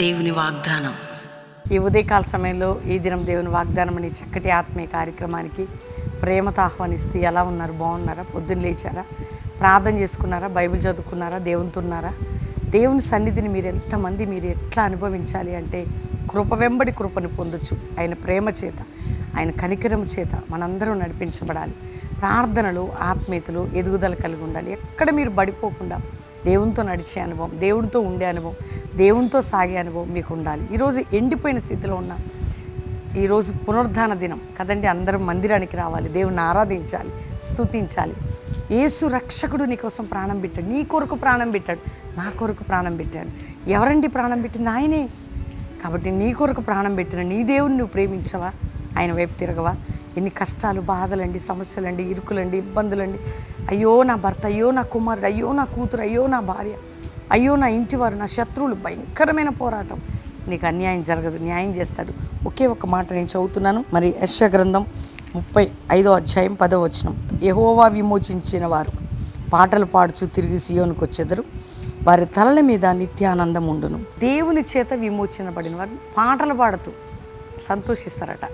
దేవుని వాగ్దానం. ఈ ఉదయకాల సమయంలో ఈ దినం దేవుని వాగ్దానం అనే చక్కటి ఆత్మీయ కార్యక్రమానికి ప్రేమతో ఆహ్వానిస్తూ ఎలా ఉన్నారు? బాగున్నారా? పొద్దున్న లేచారా? ప్రార్థన చేసుకున్నారా? బైబిల్ చదువుకున్నారా? దేవునితో ఉన్నారా? దేవుని సన్నిధిని మీరు ఎట్లా అనుభవించాలి అంటే కృప వెంబడి కృపను పొందొచ్చు. ఆయన ప్రేమ చేత, ఆయన కనికరం చేత మనందరం నడిపించబడాలి. ప్రార్థనలు, ఆత్మీయతలు ఎదుగుదల కలిగి ఉండాలి. ఎక్కడ మీరు పడిపోకుండా దేవునితో నడిచే అనుభవం, దేవునితో ఉండే అనుభవం, దేవునితో సాగే అనుభవం మీకు ఉండాలి. ఈరోజు ఎండిపోయిన స్థితిలో ఉన్న ఈరోజు పునరుద్ధాన దినం కదండి. అందరం మందిరానికి రావాలి, దేవుని ఆరాధించాలి, స్తుతించాలి. యేసు రక్షకుడు నీ కోసం ప్రాణం పెట్టాడు, నీ కొరకు ప్రాణం పెట్టాడు, నా కొరకు ప్రాణం పెట్టాడు. ఎవరండి ప్రాణం పెట్టింది? ఆయనే. కాబట్టి నీ కొరకు ప్రాణం పెట్టిన నీ దేవుని నువ్వు ప్రేమించవా? ఆయన వైపు తిరగవా? ఎన్ని కష్టాలు, బాధలండి, సమస్యలండి, ఇరుకులండి, ఇబ్బందులండి, అయ్యో నా భర్త, అయ్యో నా కుమారుడు, అయ్యో నా కూతురు, అయ్యో నా భార్య, అయ్యో నా ఇంటివారు, నా శత్రువులు, భయంకరమైన పోరాటం. నీకు అన్యాయం జరగదు, న్యాయం చేస్తాడు. ఒకే ఒక మాట నేను చదువుతున్నాను. మరి యెషయా గ్రంథం 35వ అధ్యాయం 10వ వచనం. యెహోవా విమోచించిన వారు పాటలు పాడుచు తిరిగి సియోనుకు వచ్చెదరు, వారి తలల మీద నిత్యానందం ఉండును. దేవుని చేత విమోచనబడిన వారు పాటలు పాడుతూ సంతోషిస్తారట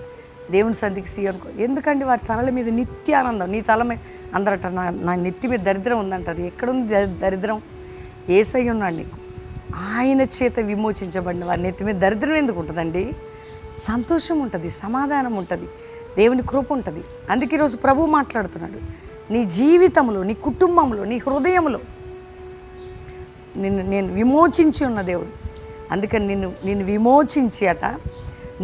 దేవుని సన్నిధికి సియోనుకు. ఎందుకండి? వారి తలల మీద నిత్యానందం. నీ తల మీద అందరట నా నెత్తి మీద దరిద్రం ఉందంటారు. ఎక్కడుంది దరిద్రం? యేసయ్య ఉన్నాడు నీకు. ఆయన చేత విమోచించబడిన వారి నెత్తి మీద దరిద్రం ఎందుకు ఉంటుందండి? సంతోషం ఉంటుంది, సమాధానం ఉంటుంది, దేవుని కృప ఉంటుంది. అందుకే ఈరోజు ప్రభువు మాట్లాడుతున్నాడు. నీ జీవితంలో, నీ కుటుంబంలో, నీ హృదయంలో నేను విమోచించి ఉన్న దేవుడు. అందుకని నిన్ను విమోచించి అట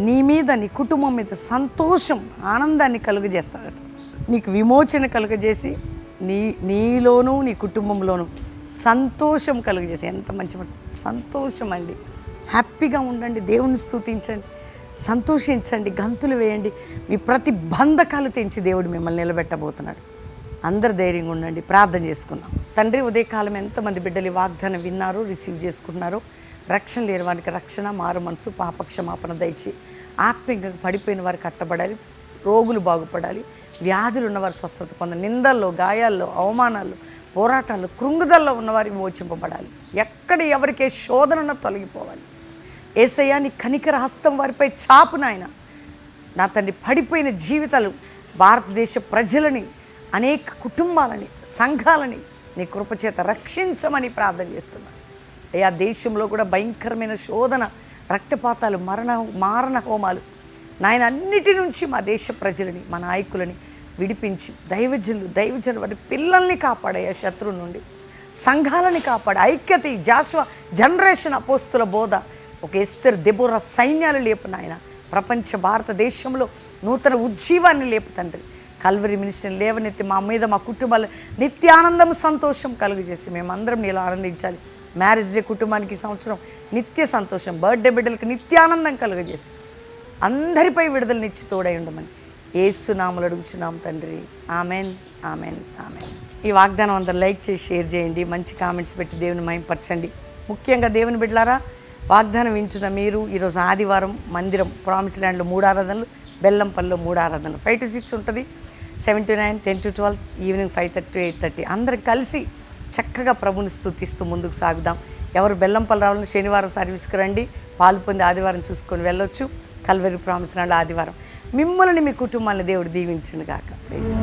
నీ మీద, నీ కుటుంబం మీద సంతోషం, ఆనందాన్ని కలుగజేస్తాడట. నీకు విమోచన కలుగజేసి నీలోనూ నీ కుటుంబంలోనూ సంతోషం కలుగజేసి. ఎంత మంచి సంతోషం అండి. హ్యాపీగా ఉండండి, దేవుని స్తుతించండి, సంతోషించండి, గంతులు వేయండి. మీ ప్రతి బంధకాలు తెంచి దేవుడు మిమ్మల్ని నిలబెట్టబోతున్నాడు. అందరు ధైర్యంగా ఉండండి. ప్రార్థన చేసుకుందాం. తండ్రి, ఉదయకాలం ఎంతమంది బిడ్డలు వాగ్దానం విన్నారో, రిసీవ్ చేసుకున్నారో, రక్షణ లేని వారికి రక్షణ, మారు మనసు, పాపక్షమాపణ దయచి, ఆత్మీయంగా పడిపోయిన వారికి కట్టబడాలి, రోగులు బాగుపడాలి, వ్యాధులు ఉన్నవారు స్వస్థత పొందాలి, నిందల్లో, గాయాల్లో, అవమానాల్లో, పోరాటాల్లో, కృంగుదల్లో ఉన్నవారికి మోచింపబడాలి. ఎక్కడ ఎవరికే శోధన తొలగిపోవాలి. యేసయ్యా, నీ కనికర హస్తం వారిపై చాపు నాయన. నా తండ్రి, పడిపోయిన జీవితాలు, భారతదేశ ప్రజలని, అనేక కుటుంబాలని, సంఘాలని నీ కృపచేత రక్షించమని ప్రార్థన చేస్తున్నాను. అయ్యా, దేశంలో కూడా భయంకరమైన శోధన, రక్తపాతాలు, మారణ హోమాలు నాయన, అన్నిటి నుంచి మా దేశ ప్రజలని, మా నాయకులని విడిపించి దైవజనులు వారి పిల్లల్ని కాపాడయ్యా, శత్రువు నుండి సంఘాలని కాపాడు. ఐక్యత, జాషువా జనరేషన్ అపోస్తుల బోధ, ఒక ఎస్తేరు, దెబోరా సైన్యాలు లేపు నాయన. ప్రపంచ భారతదేశంలో నూతన ఉజ్జీవాన్ని లేపు తండ్రి. కల్వరి మినిస్ట్రీని లేవనెత్తి మా మీద, మా కుటుంబాలు నిత్యానందం, సంతోషం కలుగజేసి మేమందరం నీలో ఆనందించాలి. మ్యారేజ్ డే కుటుంబానికి సంవత్సరం నిత్య సంతోషం, బర్త్డే బిడ్డలకు నిత్యానందం కలుగజేసి అందరిపై విడుదలనిచ్చి తోడై ఉండమని యేసు నామములో అడుగుచున్నాం తండ్రి. Amen, amen, amen. ఈ వాగ్దానం అందరూ లైక్ చేసి షేర్ చేయండి, మంచి కామెంట్స్ పెట్టి దేవుని మహిమపరచండి. ముఖ్యంగా దేవుని బిడ్డలారా, వాగ్దానం వింటున్న మీరు ఈరోజు ఆదివారం మందిరం ప్రామిస్ ల్యాండ్లో 3 ఆరాధనలు, బెల్లంపల్లిలో 3 ఆరాధనలు, 5 to 6 ఉంటుంది, 7 to 9, 10 to 12, ఈవినింగ్ 5:30 to 8:30. అందరం కలిసి చక్కగా ప్రభుని స్తుతిస్తూ ముందుకు సాగుదాం. ఎవరు బెల్లంపల్లి రావాలని శనివారం సర్వీస్కి రండి, పాలు పొంది ఆదివారం చూసుకొని వెళ్ళొచ్చు. కల్వరి ప్రామిస్ ల్యాండ్లో ఆదివారం. మిమ్మల్ని, మీ కుటుంబాన్ని దేవుడు దీవించును గాక. ప్రైజ్.